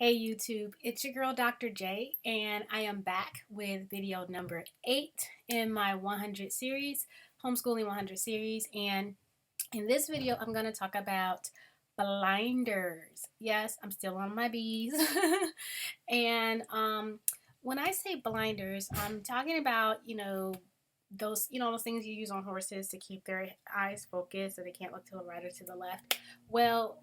Hey YouTube, it's your girl Dr. J, and I am back with video number 8 in my 100 series, Homeschooling 100 series. And in this video, I'm going to talk about blinders. Yes, I'm still on my B's. and when I say blinders, I'm talking about, those things you use on horses to keep their eyes focused so they can't look to the right or to the left. Well,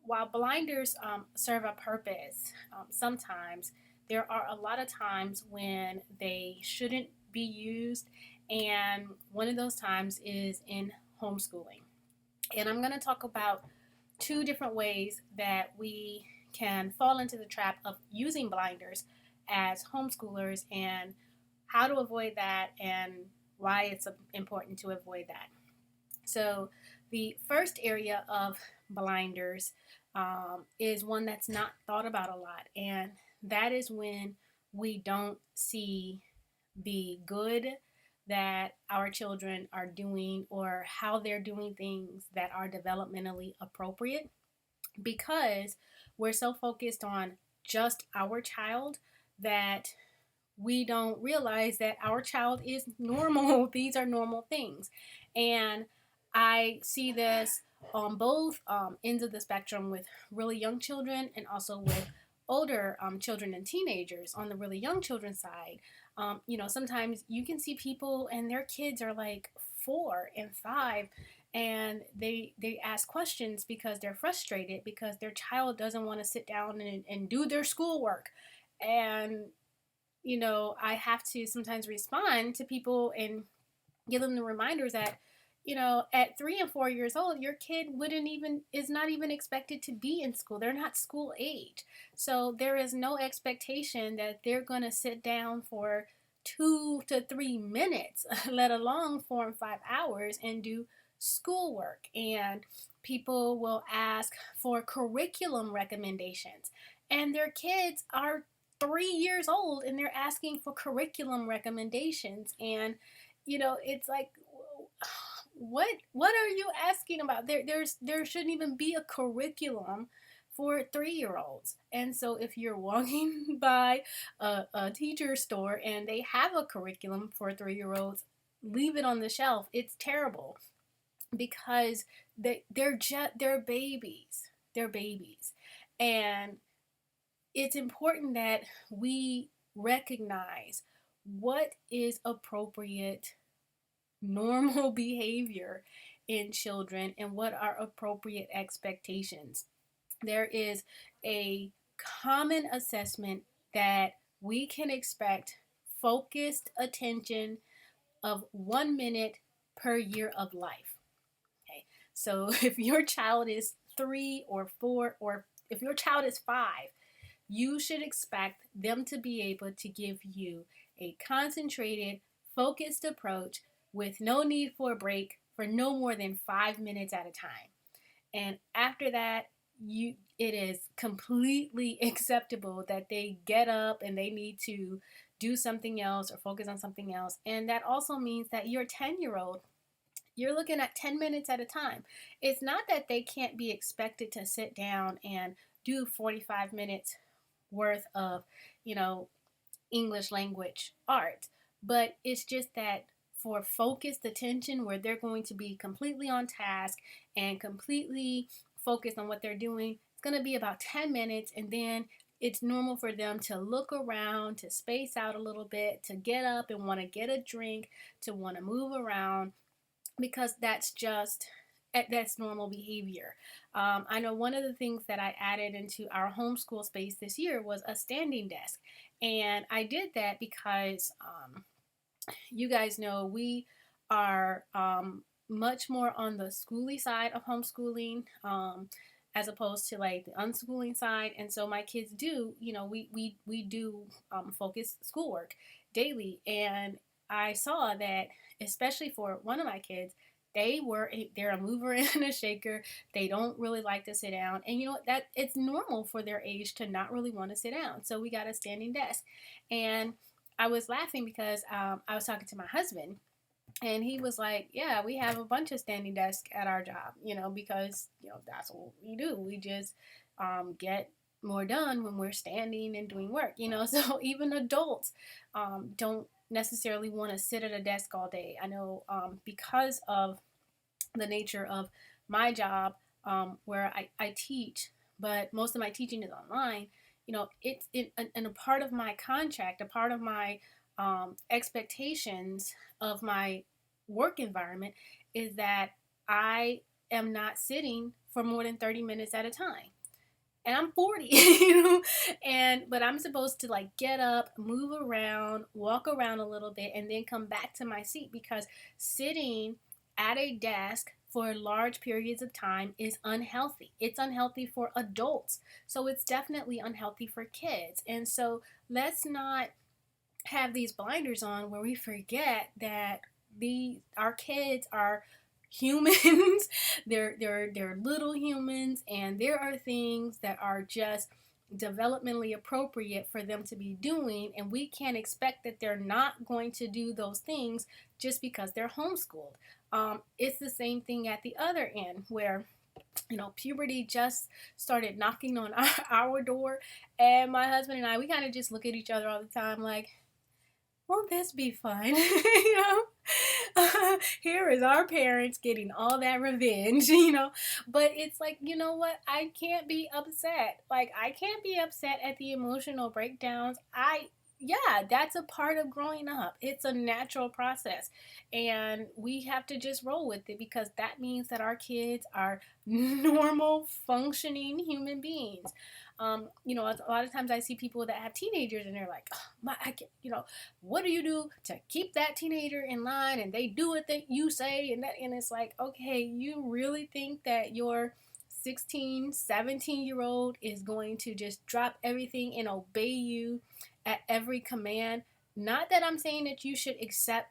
while blinders serve a purpose, sometimes there are a lot of times when they shouldn't be used, and one of those times is in homeschooling. And I'm going to talk about two different ways that we can fall into the trap of using blinders as homeschoolers and how to avoid that and why it's important to avoid that. So, the first area of blinders is one that's not thought about a lot, and that is when we don't see the good that our children are doing or how they're doing things that are developmentally appropriate because we're so focused on just our child that we don't realize that our child is normal. These are normal things. And I see this on both ends of the spectrum with really young children and also with older children and teenagers. On the really young children's side, sometimes you can see people and their kids are like 4 and 5, and they ask questions because they're frustrated because their child doesn't want to sit down and do their schoolwork. And I have to sometimes respond to people and give them the reminders that, at 3 and 4 years old, your kid is not even expected to be in school. They're not school age. So there is no expectation that they're going to sit down for 2 to 3 minutes, let alone 4 and 5 hours, and do schoolwork. And people will ask for curriculum recommendations, and their kids are 3 years old and they're asking for curriculum recommendations. And it's like, what are you asking about? There shouldn't even be a curriculum for 3-year-olds. And so if you're walking by a teacher store and they have a curriculum for 3-year-olds, leave it on the shelf. It's terrible because they're babies. They're babies. And it's important that we recognize what is appropriate normal behavior in children and what are appropriate expectations. There is a common assessment that we can expect focused attention of 1 minute per year of life. Okay, so if your child is 3 or 4, or if your child is 5, you should expect them to be able to give you a concentrated, focused approach with no need for a break for no more than 5 minutes at a time. And after that, it is completely acceptable that they get up and they need to do something else or focus on something else. And that also means that your 10-year-old, you're looking at 10 minutes at a time. It's not that they can't be expected to sit down and do 45 minutes worth of, English language art. But it's just that for focused attention where they're going to be completely on task and completely focused on what they're doing, it's going to be about 10 minutes, and then it's normal for them to look around, to space out a little bit, to get up and want to get a drink, to want to move around, because that's normal behavior. I know one of the things that I added into our homeschool space this year was a standing desk. And I did that because you guys know we are much more on the schooly side of homeschooling as opposed to like the unschooling side. And so my kids do, we do focus schoolwork daily. And I saw that, especially for one of my kids, they're a mover and a shaker. They don't really like to sit down, and that it's normal for their age to not really want to sit down. So we got a standing desk. And I was laughing because I was talking to my husband, and he was like, yeah, we have a bunch of standing desks at our job, because that's what we do. We just get more done when we're standing and doing work, So even adults don't necessarily want to sit at a desk all day. I know because of the nature of my job, where I teach, but most of my teaching is online. It's and a part of my contract, a part of my expectations of my work environment is that I am not sitting for more than 30 minutes at a time. And I'm 40, but I'm supposed to like get up, move around, walk around a little bit, and then come back to my seat, because sitting at a desk for large periods of time is unhealthy. It's unhealthy for adults. So it's definitely unhealthy for kids. And so let's not have these blinders on where we forget that our kids are humans. they're little humans, and there are things that are just developmentally appropriate for them to be doing, and we can't expect that they're not going to do those things just because they're homeschooled. It's the same thing at the other end, where puberty just started knocking on our door, and my husband and I, we kind of just look at each other all the time like, won't this be fun? Here is our parents getting all that revenge, But it's like, you know what? I can't be upset. Like, I can't be upset at the emotional breakdowns. Yeah, that's a part of growing up. It's a natural process. And we have to just roll with it, because that means that our kids are normal, functioning human beings. A lot of times I see people that have teenagers, and they're like, oh, I can, what do you do to keep that teenager in line? And they do what you say, and it's like, okay, you really think that your 16, 17-year-old is going to just drop everything and obey you at every command? Not that I'm saying that you should accept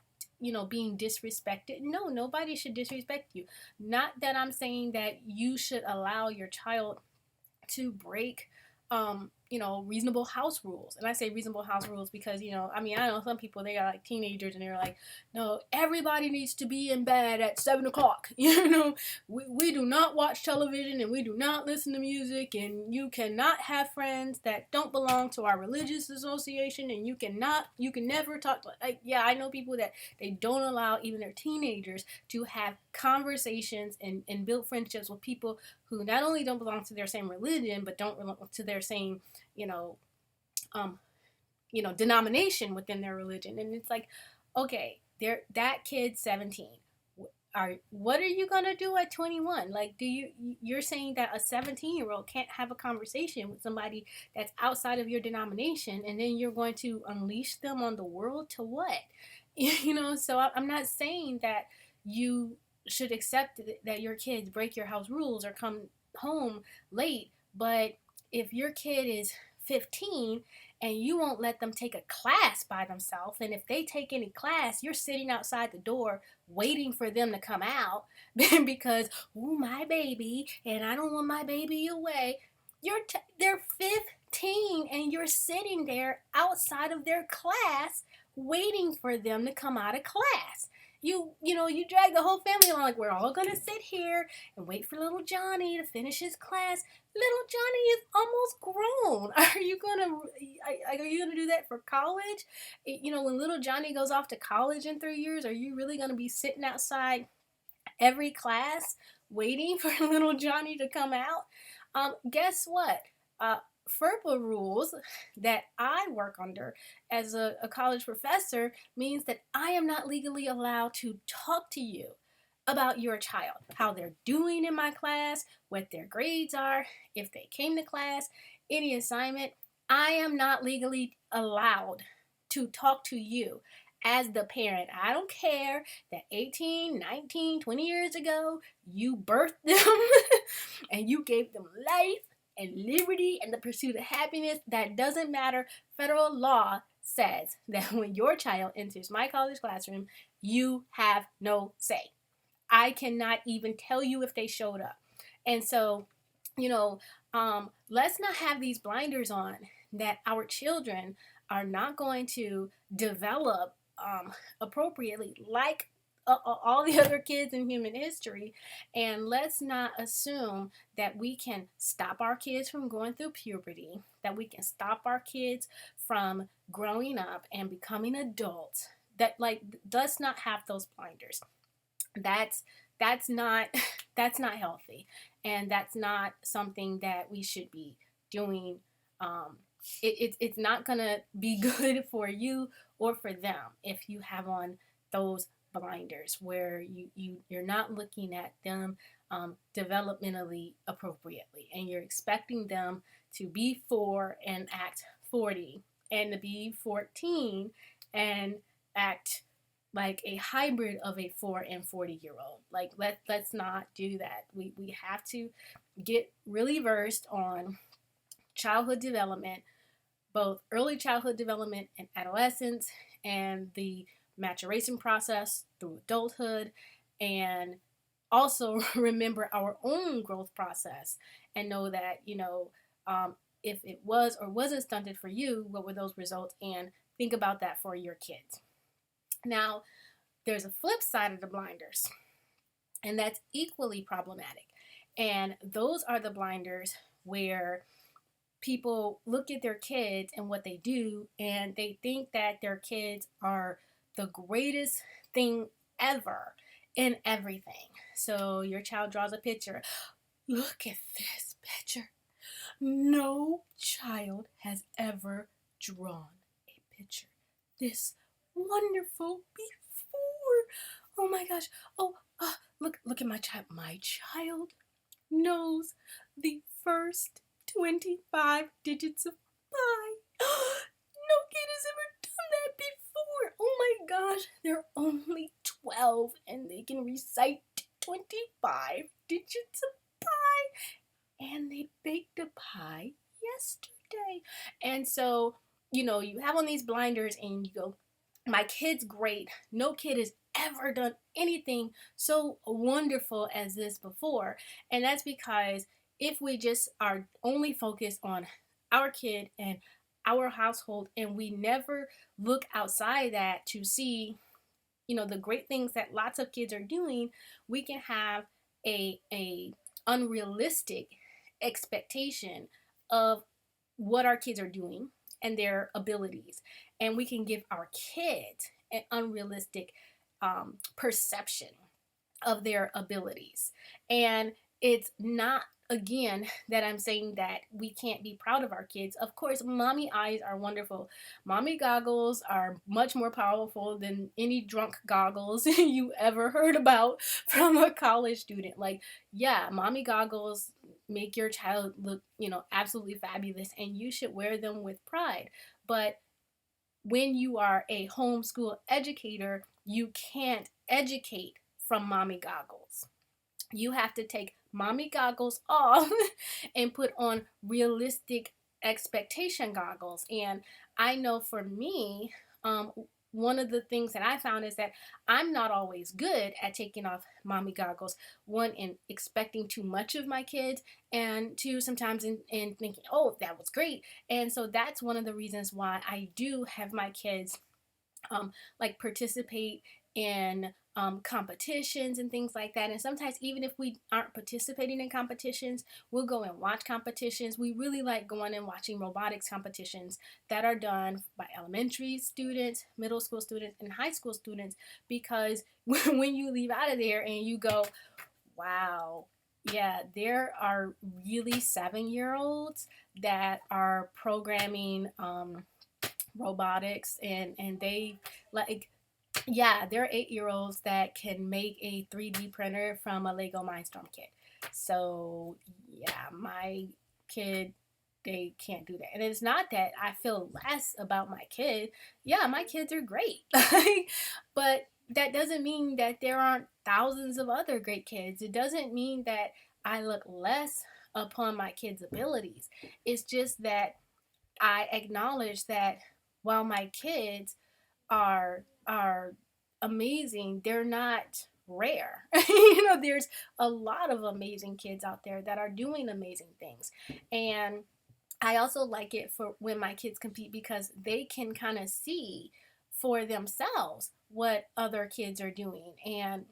being disrespected. No, nobody should disrespect you. Not that I'm saying that you should allow your child to break reasonable house rules. And I say reasonable house rules because, I know some people, they are like teenagers, and they're like, no, everybody needs to be in bed at 7 o'clock. We do not watch television, and we do not listen to music, and you cannot have friends that don't belong to our religious association, and you can never talk to, yeah, I know people that they don't allow even their teenagers to have conversations and build friendships with people who not only don't belong to their same religion, but don't belong to their same, denomination within their religion. And it's like, okay, that kid's 17. What are you gonna do at 21? Like, you're saying that a 17-year-old can't have a conversation with somebody that's outside of your denomination, and then you're going to unleash them on the world to what? So I'm not saying that you should accept that your kids break your house rules or come home late, but if your kid is 15 and you won't let them take a class by themselves, and if they take any class, you're sitting outside the door waiting for them to come out because, oh, my baby, and I don't want my baby away. They're 15, and you're sitting there outside of their class waiting for them to come out of class. You drag the whole family along, like, we're all gonna sit here and wait for little Johnny to finish his class. Little Johnny is almost grown. Are you gonna do that for college? When little Johnny goes off to college in 3 years, are you really gonna be sitting outside every class waiting for little Johnny to come out? Guess what? FERPA rules that I work under as a college professor means that I am not legally allowed to talk to you about your child, how they're doing in my class, what their grades are, if they came to class, any assignment. I am not legally allowed to talk to you as the parent. I don't care that 18, 19, 20 years ago, you birthed them and you gave them life and liberty and the pursuit of happiness. That doesn't matter. Federal law says that when your child enters my college classroom, you have no say. I cannot even tell you if they showed up. And so, let's not have these blinders on that our children are not going to develop appropriately, like all the other kids in human history. And let's not assume that we can stop our kids from going through puberty, that we can stop our kids from growing up and becoming adults. That, like, let's not have those blinders. That's not that's not healthy, and that's not something that we should be doing. It's not gonna be good for you or for them if you have on those blinders where you're not looking at them developmentally appropriately, and you're expecting them to be 4 and act 40, and to be 14 and act like a hybrid of a 4 and 40-year-old. Like, let's not do that. We have to get really versed on childhood development, both early childhood development and adolescence, and the maturation process through adulthood, and also remember our own growth process and know that, if it was or wasn't stunted for you, what were those results, and think about that for your kids. Now, there's a flip side of the blinders, and that's equally problematic. And those are the blinders where people look at their kids and what they do, and they think that their kids are the greatest thing ever in everything. So your child draws a picture. Look at this picture. No child has ever drawn a picture this wonderful before. Oh my gosh. Oh, look at my child. My child knows the first 25 digits of pi. No kid has ever done that before. Oh my gosh. They're only 12 and they can recite 25 digits of pi. And they baked a pie yesterday. And so, you have on these blinders and you go, my kid's great. No kid has ever done anything so wonderful as this before. And that's because if we just are only focused on our kid and our household, and we never look outside that to see, the great things that lots of kids are doing, we can have a unrealistic expectation of what our kids are doing and their abilities. And we can give our kids an unrealistic perception of their abilities. And it's not, again, that I'm saying that we can't be proud of our kids. Of course, mommy eyes are wonderful. Mommy goggles are much more powerful than any drunk goggles you ever heard about from a college student. Like, yeah, mommy goggles make your child look, absolutely fabulous, and you should wear them with pride. But when you are a homeschool educator, you can't educate from mommy goggles. You have to take mommy goggles off and put on realistic expectation goggles. And I know for me, one of the things that I found is that I'm not always good at taking off mommy goggles. One, in expecting too much of my kids, and two, sometimes in thinking, oh, that was great. And so that's one of the reasons why I do have my kids participate in competitions and things like that. And sometimes, even if we aren't participating in competitions, we'll go and watch competitions. We really like going and watching robotics competitions that are done by elementary students, middle school students, and high school students, because when you leave out of there and you go, wow, yeah, there are really 7-year-olds that are programming robotics, and they like, yeah, there are 8-year-olds that can make a 3D printer from a Lego Mindstorm kit. So yeah, my kid, they can't do that. And it's not that I feel less about my kid. Yeah, my kids are great. But that doesn't mean that there aren't thousands of other great kids. It doesn't mean that I look less upon my kids' abilities. It's just that I acknowledge that while my kids are amazing, they're not rare. There's a lot of amazing kids out there that are doing amazing things. And I also like it for when my kids compete, because they can kind of see for themselves what other kids are doing. And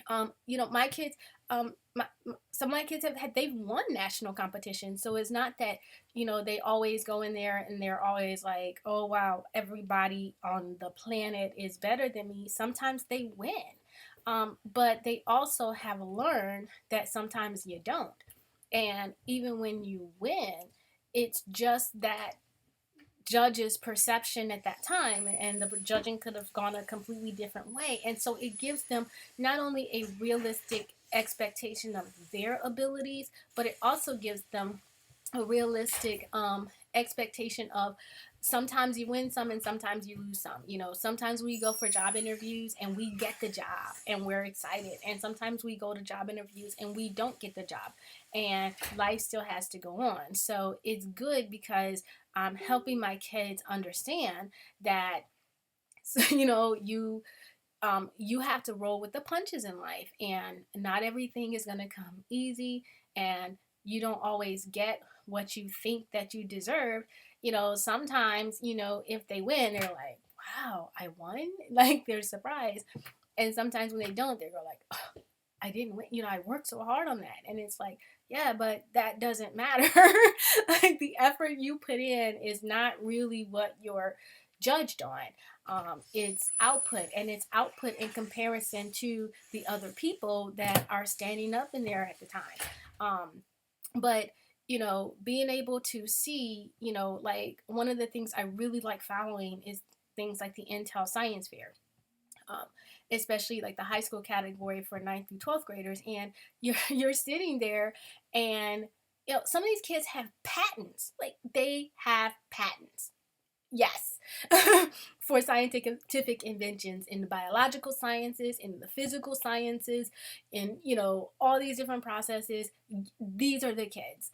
my kids, some of my kids they've won national competitions. So it's not that, they always go in there and they're always like, oh wow, everybody on the planet is better than me. Sometimes they win. But they also have learned that sometimes you don't. And even when you win, it's just that judge's perception at that time, and the judging could have gone a completely different way. And so it gives them not only a realistic expectation of their abilities, but it also gives them a realistic expectation of sometimes you win some and sometimes you lose some. Sometimes we go for job interviews and we get the job and we're excited, and sometimes we go to job interviews and we don't get the job, and life still has to go on. So it's good because I'm helping my kids understand that you have to roll with the punches in life, and not everything is going to come easy, and you don't always get what you think that you deserve. Sometimes, if they win, they're like, wow, I won. Like, they're surprised. And sometimes when they don't, they go like, oh, I didn't win. I worked so hard on that. And it's like, yeah, but that doesn't matter. Like, the effort you put in is not really what you're judged on. It's output, and it's output in comparison to the other people that are standing up in there at the time. But being able to see, like, one of the things I really like following is things like the Intel Science Fair. Especially like the high school category for 9th through 12th graders, and you're sitting there, and some of these kids have patents. They have patents. Yes. For scientific inventions in the biological sciences, in the physical sciences, in all these different processes. These are the kids,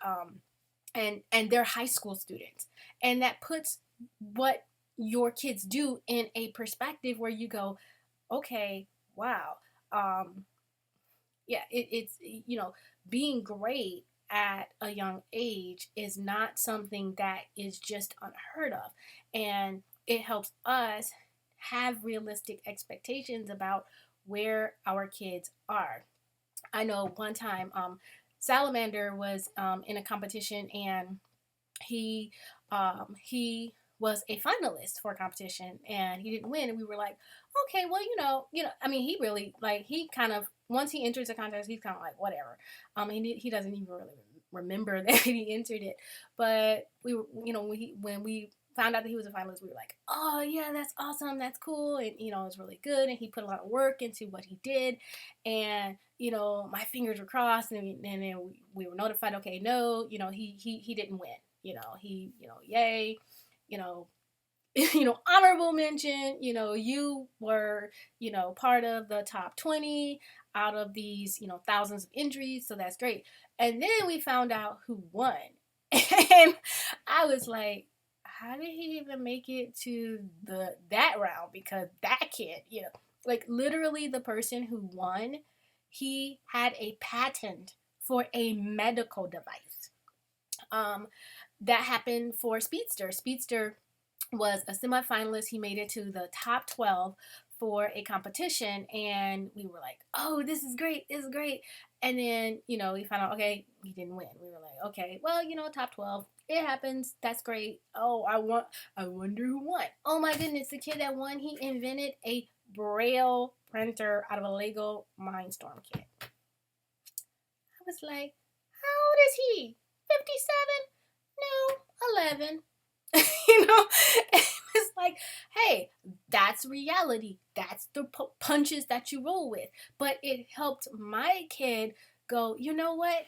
and they're high school students, and that puts what your kids do in a perspective where you go, okay, wow, yeah, it's being great at a young age is not something that is just unheard of, and it helps us have realistic expectations about where our kids are. I know one time, Salamander was in a competition, and he was a finalist for a competition, and he didn't win, and we were like, okay, well, I mean, he really, like, he kind of, once he enters the contest, he's kind of like, whatever. He doesn't even really remember that he entered it. But we were, when we found out that he was a finalist, we were like, oh yeah, that's awesome, that's cool, and it was really good, and he put a lot of work into what he did, and my fingers were crossed, and then we were notified, okay, no, he didn't win, yay, honorable mention, you were, part of the top 20 out of these, thousands of entries, so that's great. And then we found out who won. And I was like, how did he even make it to that round? Because that kid, like, literally the person who won, he had a patent for a medical device. That happened for Speedster. Speedster was a semifinalist. He made it to the top 12 for a competition, and we were like, oh, this is great, and then we found out, okay, he didn't win. We were like, okay, well, top 12, it happens, that's great. Oh, I wonder who won. Oh my goodness, the kid that won, he invented a braille printer out of a Lego Mindstorm kit. I was like, how old is he? 57? No, 11. It's like, hey, that's reality. That's the punches that you roll with. But it helped my kid go, you know what?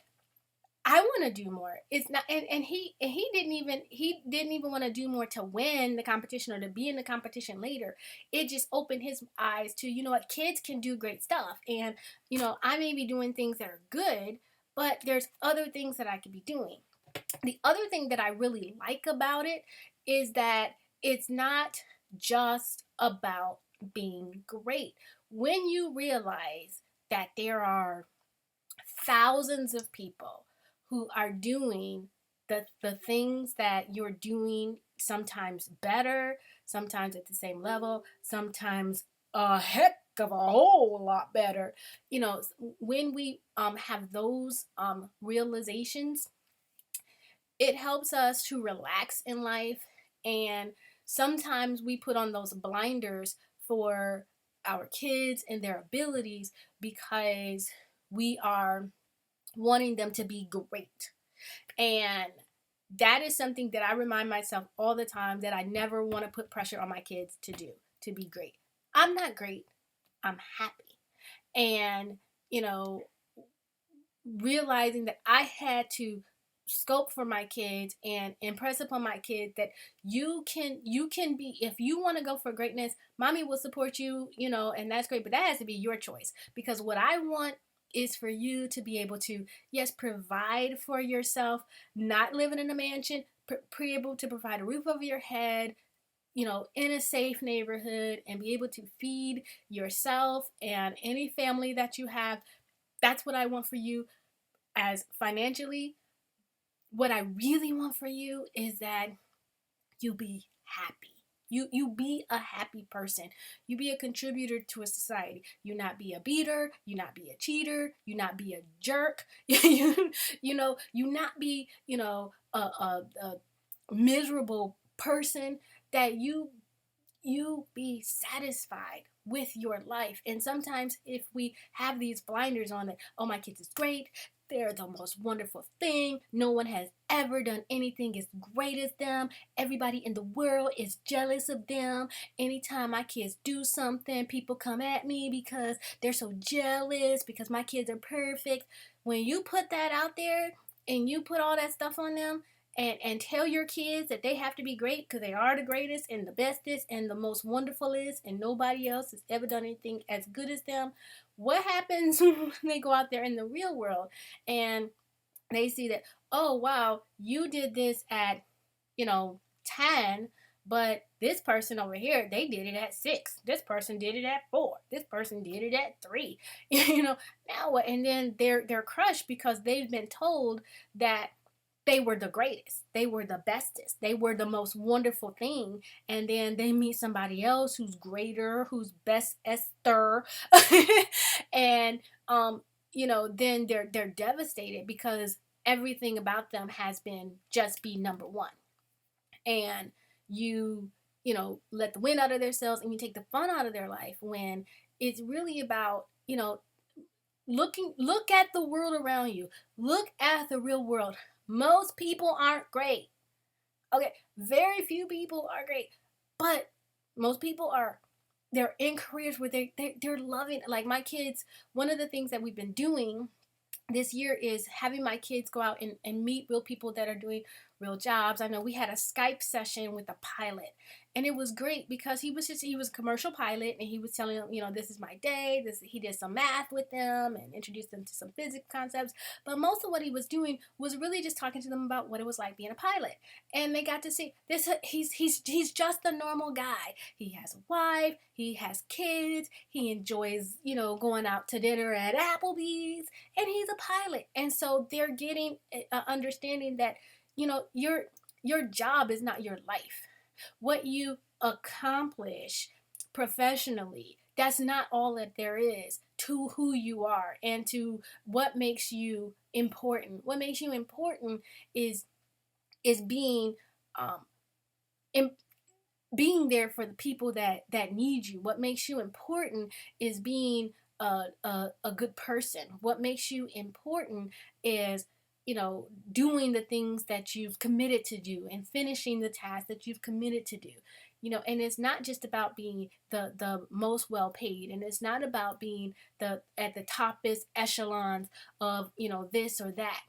I want to do more. It's not, and he didn't even want to do more to win the competition or to be in the competition later. It just opened his eyes to, what, kids can do great stuff, and I may be doing things that are good, but there's other things that I could be doing. The other thing that I really like about it is that it's not just about being great. When you realize that there are thousands of people who are doing the things that you're doing, sometimes better, sometimes at the same level, sometimes a heck of a whole lot better. When we have those realizations, it helps us to relax in life. And sometimes we put on those blinders for our kids and their abilities because we are wanting them to be great. And that is something that I remind myself all the time, that I never want to put pressure on my kids to do, to be great. I'm not great. I'm happy. And, you know, realizing that I had to scope for my kids and impress upon my kids that you can be, if you want to go for greatness, mommy will support you, and that's great, but that has to be your choice. Because what I want is for you to be able to, yes, provide for yourself, not living in a mansion, be able to provide a roof over your head, in a safe neighborhood, and be able to feed yourself and any family that you have. That's what I want for you. As financially, what I really want for you is that you be happy. You be a happy person. You be a contributor to a society. You not be a beater. You not be a cheater. You not be a jerk. You not be a miserable person. That you be satisfied with your life. And sometimes if we have these blinders on that, oh, my kids is great, they're the most wonderful thing, no one has ever done anything as great as them, everybody in the world is jealous of them, anytime my kids do something, people come at me because they're so jealous because my kids are perfect. When you put that out there and you put all that stuff on them, and tell your kids that they have to be great because they are the greatest and the bestest and the most wonderfulest, and nobody else has ever done anything as good as them, what happens when they go out there in the real world and they see that, oh wow, you did this at 10, but this person over here, they did it at 6, this person did it at 4, this person did it at 3. Now what? And then they're crushed because they've been told that they were the greatest, they were the bestest, they were the most wonderful thing, and then they meet somebody else who's greater, who's best Esther, and then they're devastated because everything about them has been just be number one. And let the wind out of their sails and you take the fun out of their life, when it's really about look at the world around you. Look at the real world. Most people aren't great. Okay, very few people are great, but most people are. They're in careers where they're loving. Like my kids, one of the things that we've been doing this year is having my kids go out and meet real people that are doing real jobs. I know we had a Skype session with a pilot, and it was great because he was a commercial pilot, and he was telling them, this is my day. He did some math with them and introduced them to some physics concepts. But most of what he was doing was really just talking to them about what it was like being a pilot, and they got to see this. He's just a normal guy. He has a wife. He has kids. He enjoys going out to dinner at Applebee's, and he's a pilot. And so they're getting understanding that your job is not your life. What you accomplish professionally, that's not all that there is to who you are and to what makes you important. What makes you important is being being there for the people that need you. What makes you important is being a good person. What makes you important is doing the things that you've committed to do and finishing the tasks that you've committed to do. And it's not just about being the most well paid, and it's not about being at the toppest echelons of this or that.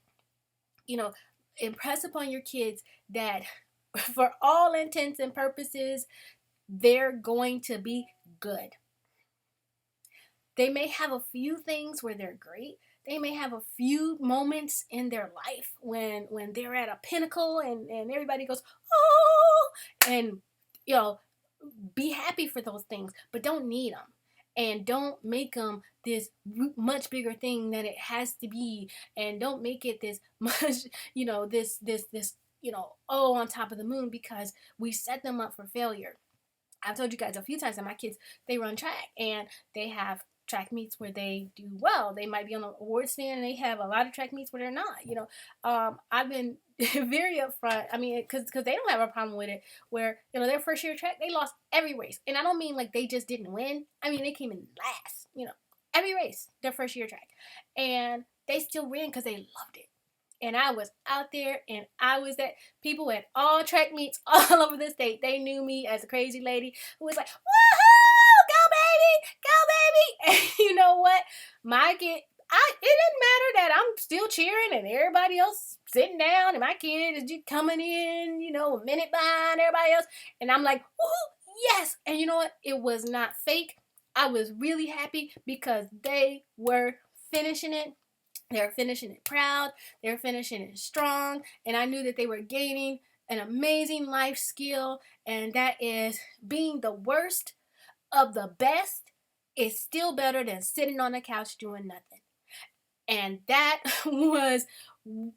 Impress upon your kids that for all intents and purposes, they're going to be good. They may have a few things where they're great. They may have a few moments in their life when they're at a pinnacle and everybody goes, oh, and be happy for those things, but don't need them. and don't make them this much bigger thing than it has to be, and don't make it this much, this oh, on top of the moon, because we set them up for failure. I've told you guys a few times that my kids, they run track, and they have track meets where they do well. They might be on the award stand, and they have a lot of track meets where they're not. I've been very upfront. I mean, because they don't have a problem with it. Where their first year of track, they lost every race, and I don't mean like they just didn't win. I mean they came in last. Every race their first year of track, and they still ran because they loved it. And I was out there, and I was at people at all track meets all over the state. They knew me as a crazy lady who was like, woohoo, go baby, go baby. And you know what? It didn't matter that I'm still cheering and everybody else sitting down, and my kid is just coming in, a minute behind everybody else. And I'm like, woohoo, yes. And you know what? It was not fake. I was really happy because they were finishing it. They're finishing it proud. They're finishing it strong. And I knew that they were gaining an amazing life skill. And that is being the worst of the best is still better than sitting on the couch doing nothing. And that was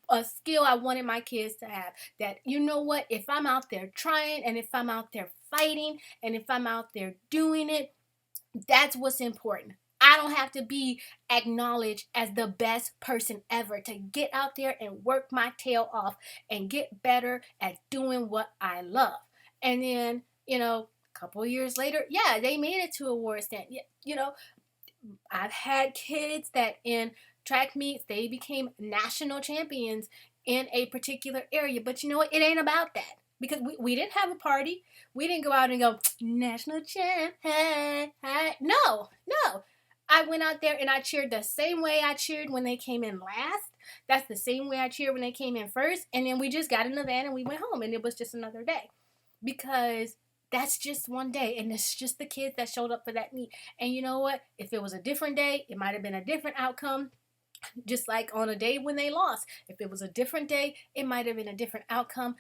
a skill I wanted my kids to have. That, you know what? If I'm out there trying, and if I'm out there fighting, and if I'm out there doing it, that's what's important. I don't have to be acknowledged as the best person ever to get out there and work my tail off and get better at doing what I love. And then, a couple of years later, yeah, they made it to award stand. I've had kids that in track meets, they became national champions in a particular area. But you know what? It ain't about that. Because we didn't have a party. We didn't go out and go, national champ, hey, hey. No. I went out there and I cheered the same way I cheered when they came in last. That's the same way I cheered when they came in first. And then we just got in the van and we went home, and it was just another day. Because that's just one day, and it's just the kids that showed up for that meet. And you know what? If it was a different day, it might have been a different outcome. Just like on a day when they lost. If it was a different day, it might have been a different outcome.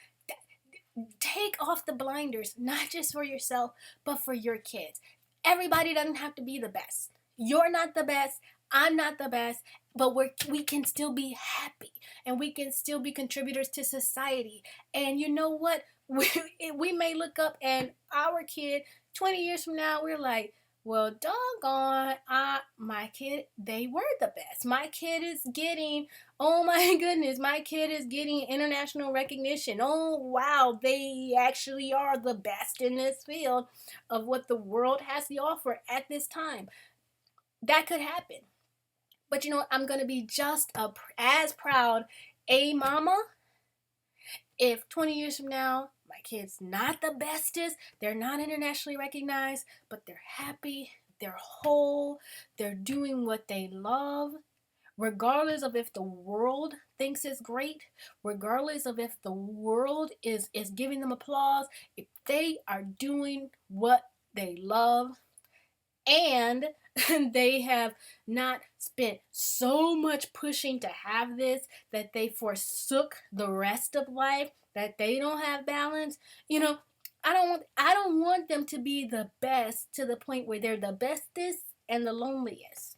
Take off the blinders, not just for yourself, but for your kids. Everybody doesn't have to be the best. You're not the best. I'm not the best. But we can still be happy, and we can still be contributors to society. And you know what? We may look up, and our kid 20 years from now, we're like, well, doggone, my kid, they were the best. My kid is getting, oh my goodness, my kid is getting international recognition. Oh, wow, they actually are the best in this field of what the world has to offer at this time. That could happen. But I'm going to be just as proud a mama if 20 years from now, my kid's not the bestest, they're not internationally recognized, but they're happy, they're whole, they're doing what they love, regardless of if the world thinks it's great, regardless of if the world is giving them applause, if they are doing what they love, and they have not spent so much pushing to have this that they forsook the rest of life, that they don't have balance. I don't want them to be the best to the point where they're the bestest and the loneliest,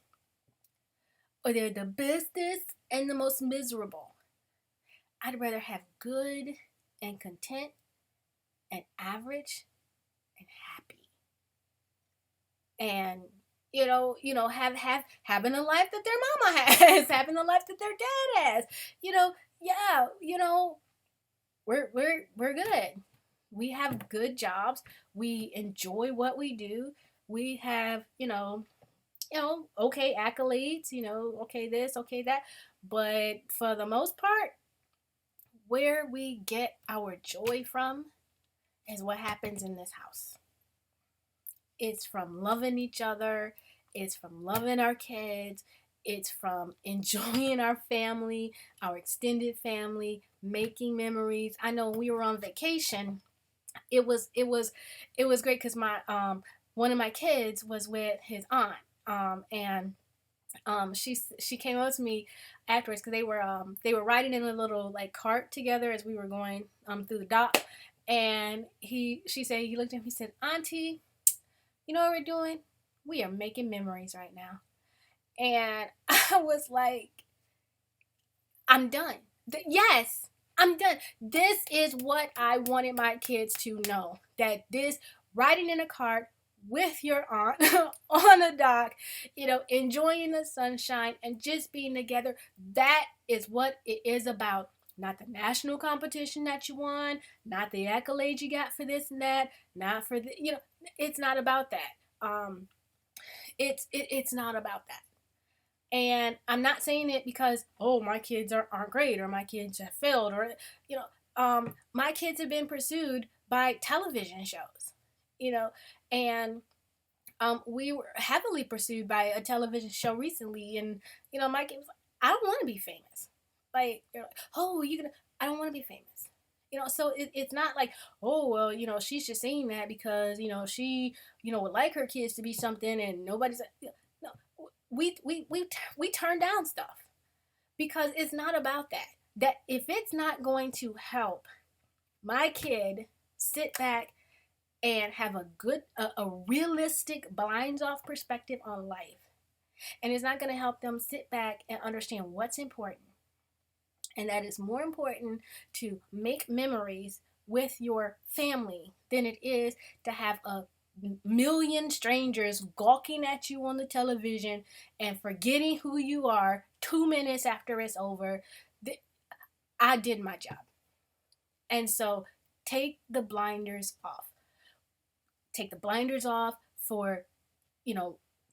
or they're the bestest and the most miserable. I'd rather have good and content and average and happy. And having a life that their mama has, having a life that their dad has. We're good. We have good jobs. We enjoy what we do. We have, okay accolades, okay this, okay that. But for the most part, where we get our joy from is what happens in this house. It's from loving each other. It's from loving our kids. It's from enjoying our family, our extended family, making memories. I know when we were on vacation, it was great because my one of my kids was with his aunt, and she came up to me afterwards because they were riding in a little like cart together as we were going through the dock, and he looked at me, he said, "Auntie, you know what we're doing? We are making memories right now. And I was like, I'm done. Yes, I'm done. This is what I wanted my kids to know, that this riding in a cart with your aunt on a dock, enjoying the sunshine and just being together, that is what it is about. Not the national competition that you won, not the accolades you got for this and that, not for it's not about that. It's not about that. And I'm not saying it because, oh, my kids aren't great, or my kids have failed, or, my kids have been pursued by television shows, and we were heavily pursued by a television show recently. And, my kids, I don't want to be famous. Like, oh, I don't want to be famous. So it's not like, oh, well, she's just saying that because, she, would like her kids to be something and nobody's, no, we turn down stuff because it's not about that. That if it's not going to help my kid sit back and have a realistic blinds off perspective on life, and it's not going to help them sit back and understand what's important, and that it's more important to make memories with your family than it is to have a million strangers gawking at you on the television and forgetting who you are 2 minutes after it's over. I did my job. And so take the blinders off. Take the blinders off for,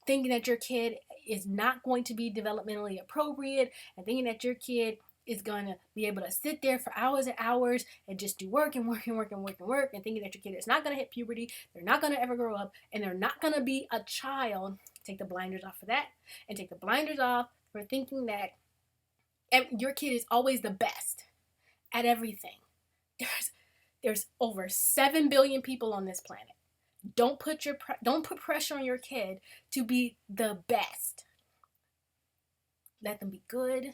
thinking that your kid is not going to be developmentally appropriate, and thinking that your kid is going to be able to sit there for hours and hours and just do work and work and work and work and work, and thinking that your kid is not going to hit puberty, they're not going to ever grow up, and they're not going to be a child. Take the blinders off for that, and take the blinders off for thinking that your kid is always the best at everything. There's over 7 billion people on this planet. Don't put pressure on your kid to be the best. Let them be good.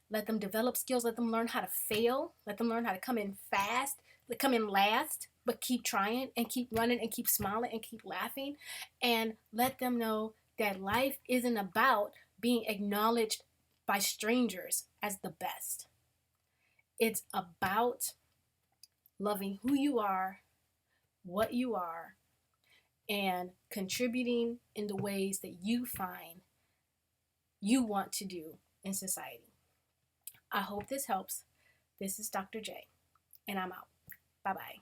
Let them develop skills. Let them learn how to fail. Let them learn how to come in fast, come in last, but keep trying and keep running and keep smiling and keep laughing. And let them know that life isn't about being acknowledged by strangers as the best. It's about loving who you are, what you are, and contributing in the ways that you find you want to do in society. I hope this helps. This is Dr. J, and I'm out. Bye-bye.